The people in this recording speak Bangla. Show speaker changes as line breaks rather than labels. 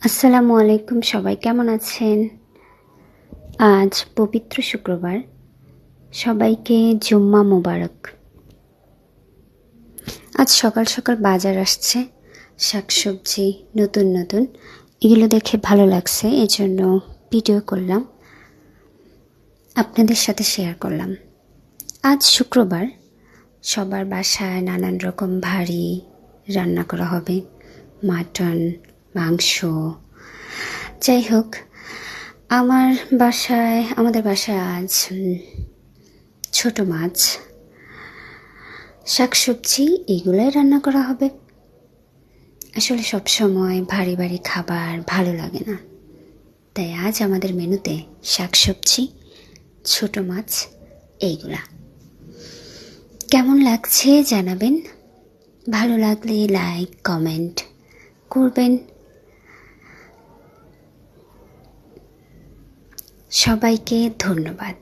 আসসালামু আলাইকুম, সবাই কেমন আছেন? আজ পবিত্র শুক্রবার, সবাইকে জুম্মা মোবারক। আজ সকাল সকাল বাজার আসছে, শাকসবজি নতুন নতুন, এগুলো দেখে ভালো লাগছে, এজন্য ভিডিও করলাম, আপনাদের সাথে শেয়ার করলাম। আজ শুক্রবার, সবার বাসায় নানান রকম ভারী রান্না করা হবে, মাটন, মাংস। যাই হোক, আমাদের বাসায় আজ ছোট মাছ, শাকসবজি এগুলাই রান্না করা হবে। আসলে সবসময় ভারী ভারী খাবার ভালো লাগে না, তাই আজ আমাদের মেনুতে শাকসবজি, ছোট মাছ এইগুলা। কেমন লাগছে জানাবেন, ভালো লাগলে লাইক কমেন্ট করবেন। সবাইকে ধন্যবাদ।